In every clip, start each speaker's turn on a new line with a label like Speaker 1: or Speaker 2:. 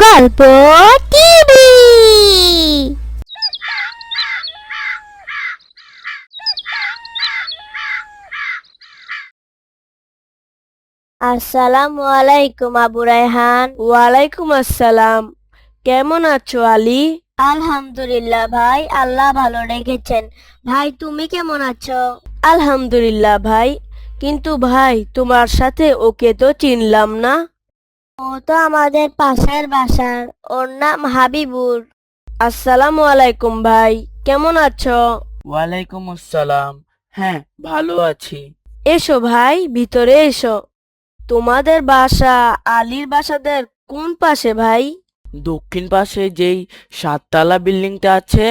Speaker 1: গল্প টিভি। আসসালামু আলাইকুম আবু রায়হান।
Speaker 2: ওয়ালাইকুম আসসালাম। কেমন আছো আলী?
Speaker 1: আলহামদুলিল্লাহ ভাই, আল্লাহ ভালো রেখেছেন। ভাই তুমি কেমন আছো?
Speaker 2: আলহামদুলিল্লাহ ভাই। কিন্তু ভাই, তোমার সাথে ওকে তো চিনলাম না।
Speaker 1: ও তো আমাদের পাশের বাসার, ওর নাম হাবিবুর।
Speaker 2: আসসালামু আলাইকুম ভাই, কেমন আছো?
Speaker 3: ওয়ালাইকুম আসসালাম। হ্যাঁ, ভালো আছি।
Speaker 2: এসো ভাই, ভিতরে এসো। তোমাদের বাসা আলীর বাসাদের কোন পাশে ভাই?
Speaker 3: দক্ষিণ পাশে যেই 7 তলা বিল্ডিংটা আছে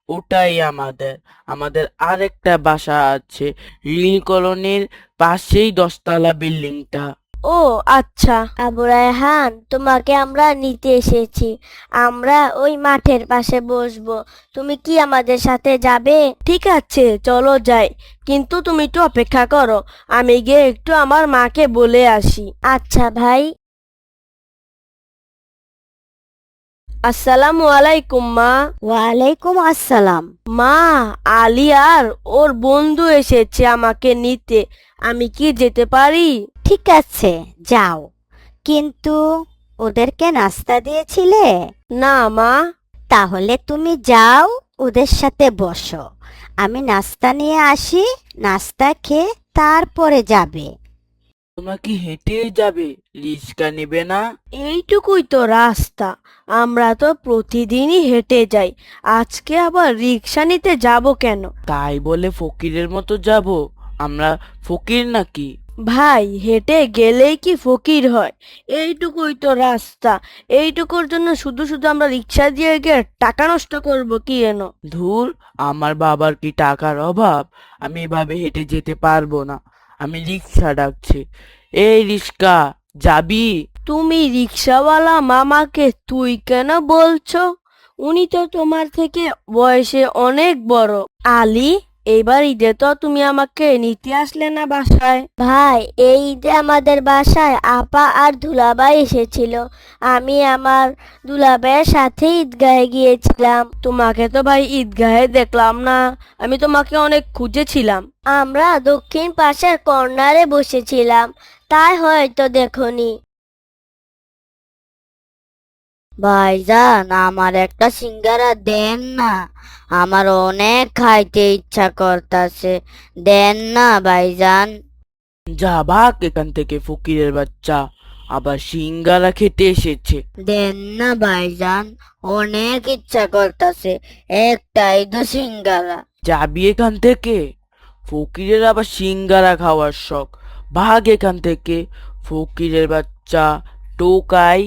Speaker 3: ওটাই আমাদের। আমাদের আরেকটা বাসা আছে রিল কলোনির পাশেই 10 তলা বিল্ডিংটা।
Speaker 2: ও আচ্ছা।
Speaker 1: আবু রায়হান, তোমাকে আমরা নিতে এসেছি। আমরা ওই মাঠের পাশে বসবো, তুমি কি আমাদের সাথে যাবে?
Speaker 2: ঠিক আছে, চলো যাই। কিন্তু তুমি একটু অপেক্ষা করো, আমি গিয়ে একটু আমার মাকে বলে আসি।
Speaker 1: আচ্ছা ভাই।
Speaker 2: আসসালামু আলাইকুম মা।
Speaker 1: ওয়ালাইকুম আসসালাম।
Speaker 2: মা, আলী আর ওর বন্ধু এসেছে আমাকে নিতে। আমি কি যেতে পারি?
Speaker 4: ঠিক আছে, যাও। কিন্তু ওদেরকে নাস্তা দিয়েছিলে?
Speaker 2: না মা।
Speaker 4: তাহলে তুমি যাও, ওদের সাথে বসো। আমি নাস্তা নিয়ে আসি, নাস্তা খেয়ে তারপরে যাবে।
Speaker 3: তোমরা কি হেঁটে যাবে? রিক্সা নেবে না?
Speaker 2: এইটুকুই তো রাস্তা, আমরা তো প্রতিদিনই হেঁটে যাই। আজকে আবার রিক্সা নিতে যাব কেন?
Speaker 3: তাই বলে ফকিরের মতো যাব? আমরা ফকির নাকি?
Speaker 2: ভাই, হেঁটে গেলেই কি ফকির হয়? এইটুকুই তো রাস্তা, এইটুকুর জন্য শুধু শুধু আমরা রিক্সা দিয়ে গিয়ে টাকা নষ্ট করব কি এনো?
Speaker 3: ধুর, আমার বাবার কি টাকার অভাব? আমি এভাবে হেঁটে যেতে পারবো না। আমি রিক্সা ডাকছি। এই রিক্সা, যাবি?
Speaker 2: তুমি রিক্সাওয়ালা মামাকে তুই কেন বলছো? উনি তো তোমার থেকে বয়সে অনেক বড়। আলী, এইবার ঈদে তো তুমি আমাকে নিতে আসলে না বাসায়।
Speaker 1: ভাই, এই ঈদে আমাদের বাসায় আপা আর দুলাভাই এসেছিল। আমি আমার দুলাভাইয়ের সাথে ঈদগাহে গিয়েছিলাম।
Speaker 2: তোমাকে তো ভাই ঈদগাহে দেখলাম না, আমি তোমাকে অনেক খুঁজেছিলাম।
Speaker 1: আমরা দক্ষিণ পাশের কর্নারে বসেছিলাম, তাই হয়তো দেখনি। ভাইজান, আমার একটা সিঙ্গারা দেন না, আমার অনেক খাইতে ইচ্ছা করতাছে। দেন না ভাইজান।
Speaker 3: যা ভাগ এখান থেকে ফকিরের বাচ্চা, আবার সিঙ্গারা খেতে এসেছে।
Speaker 1: দেন না ভাইজান, অনেক ইচ্ছা করতাছে, একটাই তো সিঙ্গারা।
Speaker 3: যাবি এখান থেকে? ফকিরের আবার সিঙ্গারা খাওয়ার শখ। ভাগ এখান থেকে, ফকিরের বাচ্চা, টোকাই।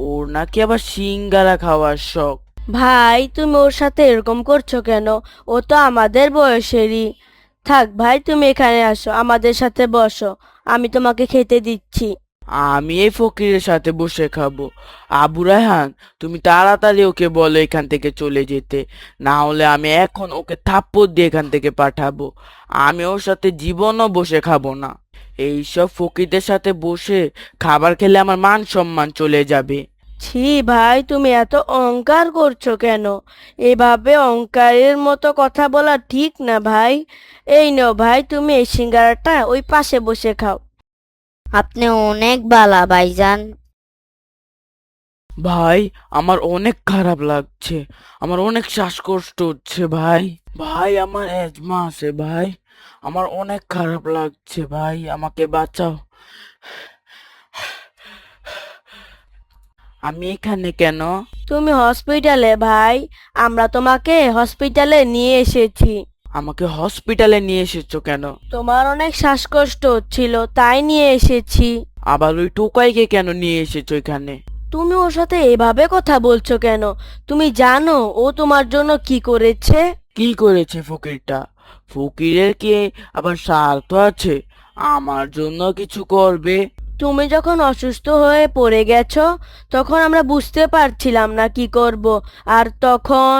Speaker 3: ওর নাকি আবার সিঙ্গারা খাওয়ার শখ।
Speaker 2: ভাই, তুমি ওর সাথে এরকম করছো কেন? ও তো আমাদের বয়সেরই। থাক ভাই, তুমি এখানে আসো, আমাদের সাথে বসো, আমি তোমাকে খেতে দিচ্ছি।
Speaker 3: আমি এই ফকিরের সাথে বসে খাবো? আবু রায়হান, তুমি তাড়াতাড়ি ওকে বলো এখান থেকে চলে যেতে, না হলে আমি এখন ওকে থাপ্পড় দিয়ে এখান থেকে পাঠাবো। আমি ওর সাথে জীবনও বসে খাবো না। এইসব ফকিরদের সাথে বসে খাবার খেলে আমার মান সম্মান চলে যাবে।
Speaker 2: ছি ভাই, তুমি এত অহংকার করছো কেন? এভাবে অহংকারের মতো কথা বলা ঠিক না ভাই। এই নাও ভাই, তুমি এই সিঙ্গারাটা ওই পাশে বসে খাও।
Speaker 1: আপনি অনেক বালা ভাইজান।
Speaker 3: ভাই, আমার অনেক খারাপ লাগছে। আমার অনেক শ্বাসকষ্ট হচ্ছে ভাই। ভাই, আমার অ্যাজমা আছে ভাই। আমার অনেক খারাপ লাগছে ভাই, আমাকে বাঁচাও। আমি এখানে কেন?
Speaker 2: তুমি হসপিটালে ভাই, আমরা তোমাকে হসপিটালে নিয়ে এসেছি।
Speaker 3: আমাকে হসপিটালে নিয়ে এসেছো কেন?
Speaker 2: তোমার অনেক শ্বাসকষ্ট হচ্ছিল, তাই নিয়ে এসেছি।
Speaker 3: আবার ওই টোকাইকে কেন নিয়ে এসেছো এখানে?
Speaker 2: তুমি ওর সাথে এভাবে কথা বলছো কেন? তুমি জানো ও তোমার জন্য কি করেছে?
Speaker 3: কি করেছে ফকিরটা? ফকিরের কি আবার স্বার্থ আছে? আমার জন্য কিছু করবে?
Speaker 2: তুমি যখন অসুস্থ হয়ে পড়ে গেছো, তখন আমরা বুঝতে পারছিলাম না কি করব। আর তখন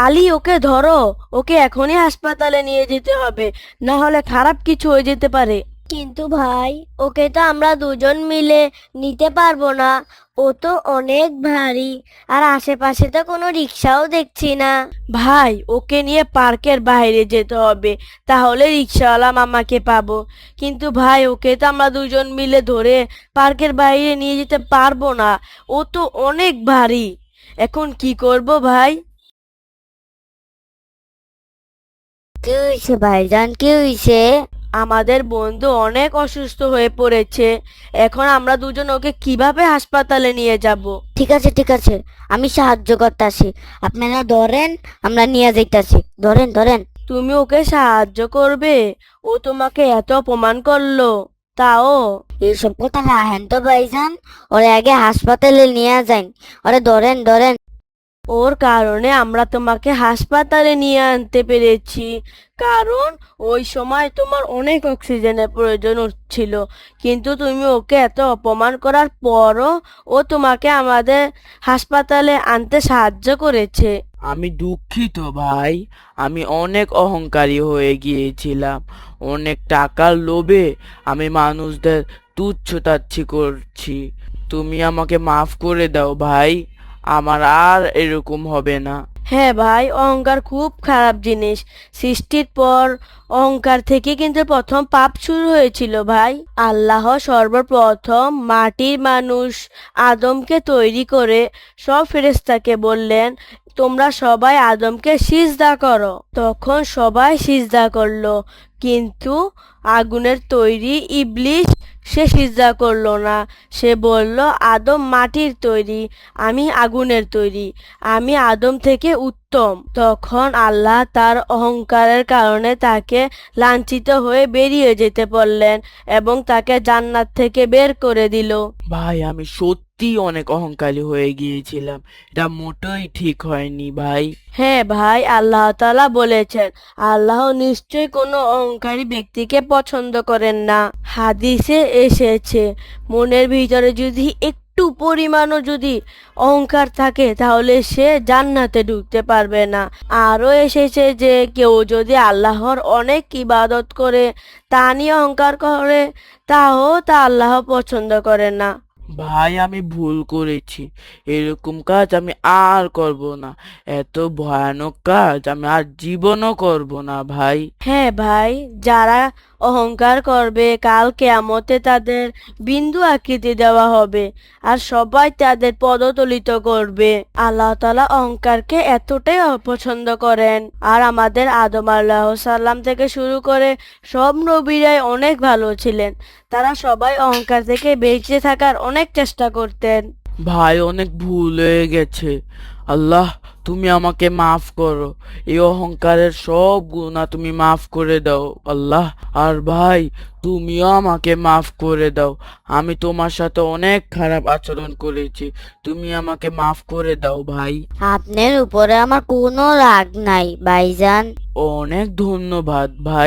Speaker 2: আলী, ওকে ধরো, ওকে এখনই হাসপাতালে নিয়ে যেতে হবে, না হলে খারাপ কিছু হয়ে যেতে পারে।
Speaker 1: কিন্তু ভাই, ওকে তো আমরা দুজন মিলে নিতে পারবো না। ও তো অনেক ভারী, আর আশেপাশে তো কোনো রিক্সাও দেখছি না।
Speaker 2: ভাই, ওকে নিয়ে পার্কের বাইরে যেতে হবে, তাহলে রিক্সাওয়ালা মামাকে পাবো। কিন্তু ভাই, ওকে তো আমরা দুজন মিলে ধরে পার্কের বাইরে নিয়ে যেতে পারবো না, ও তো অনেক ভারী। এখন কি করব ভাই?
Speaker 1: কি হয়েছে ভাইজান, কি হয়েছে?
Speaker 2: আমাদের বন্ধু অনেক অসুস্থ হয়ে পড়েছে, এখন আমরা দুজন ওকে কিভাবে হাসপাতালে নিয়ে যাব?
Speaker 1: ঠিক আছে ঠিক আছে, আমি সাহায্য করতেছি। আপনারা ধরেন, আমরা নিয়ে যাইতাছি। ধরেন ধরেন।
Speaker 2: তুমি ওকে সাহায্য করবে? ও তোমাকে এত অপমান করলো, তাও?
Speaker 1: এইসব কথা রাখেন তো ভাইজান, ওরে আগে হাসপাতালে নিয়ে যান। ওরে ধরেন ধরেন।
Speaker 2: ওর কারণে আমরা তোমাকে হাসপাতালে নিয়ে আনতে পেরেছি, কারণ ওই সময় তোমার অনেক অক্সিজেনের প্রয়োজন হচ্ছিল। কিন্তু তুমি ওকে এত অপমান করার পরও ও তোমাকে আমাদের হাসপাতালে আনতে সাহায্য করেছে।
Speaker 3: আমি দুঃখিত ভাই, আমি অনেক অহংকারী হয়ে গিয়েছিলাম। অনেক টাকার লোভে আমি মানুষদের তুচ্ছ-তাচ্ছি করছি। তুমি আমাকে মাফ করে দাও ভাই, আমার আর এরকম হবে না।
Speaker 2: হ্যাঁ ভাই, অহংকার খুব খারাপ জিনিস। সৃষ্টির পর অহংকার থেকে কিন্তু প্রথম পাপ শুরু হয়েছিল ভাই। আল্লাহ সর্বপ্রথম মাটির মানুষ আদমকে তৈরি করে সব ফেরেশতাকে বললেন, তোমরা সবাই আদমকে সিজদা করো। তখন সবাই সিজদা করলো, কিন্তু আগুনের তৈরি ইবলিস সে সিজদা করলো না। সে বলল, আদম মাটির তৈরি, আমি আগুনের তৈরি, আমি আদম থেকে উত্তম। তখন আল্লাহ তার অহংকারের কারণে তাকে লাঞ্ছিত হয়ে বেরিয়ে যেতে বললেন এবং তাকে জান্নাত থেকে বের করে দিল।
Speaker 3: ভাই, আমি সত্যি অনেক অহংকারী হয়ে গিয়েছিলাম, এটা মোটেই ঠিক হয়নি ভাই।
Speaker 2: হ্যাঁ ভাই, আল্লাহ তাআলা বলেছেন, আল্লাহ নিশ্চয়ই কোনো অহংকারী ব্যক্তিকে পছন্দ করেন না। হাদিসে এসেছে, মনের ভিতরে যদি একটু পরিমাণও যদি অহংকার থাকে তাহলে সে জান্নাতে ঢুকতে পারবে না। আরও এসেছে যে কেউ যদি আল্লাহর অনেক ইবাদত করে তা নিয়ে অহংকার করে, তাও তা আল্লাহ পছন্দ করে না।
Speaker 3: ভাই, আমি ভুল করেছি, এরকম কাজ আমি আর করব না। এত ভয়ানক কাজ আমি আর জীবনও করব না ভাই।
Speaker 2: হ্যাঁ ভাই, যারা অহংকার করবে কাল কিয়ামতে তাদের বিন্দু আকৃতি দেওয়া হবে আর সবাই তাদের পদতলিত করবে। আল্লাহ তাআলা অহংকারকে এতটাই অপছন্দ করেন। আর আমাদের আদম আলাইহিস সালাম থেকে শুরু করে সব নবীরাই অনেক ভালো ছিলেন, তারা সবাই অহংকার থেকে বেঁচে থাকার অনেক চেষ্টা করতেন।
Speaker 3: ভাই, অনেক ভুল হয়ে গেছে। আল্লাহ, তুমি আমাকে মাফ করো, এই অহংকারের সব গুনাহ তুমি মাফ করে দাও আল্লাহ। আর ভাই, তুমিও আমাকে মাফ করে দাও, আমি তোমার সাথে অনেক খারাপ আচরণ করেছি, তুমি আমাকে মাফ করে দাও ভাই।
Speaker 1: আপনার উপরে আমার কোনো রাগ নাই ভাইজান।
Speaker 3: অনেক ধন্যবাদ ভাই।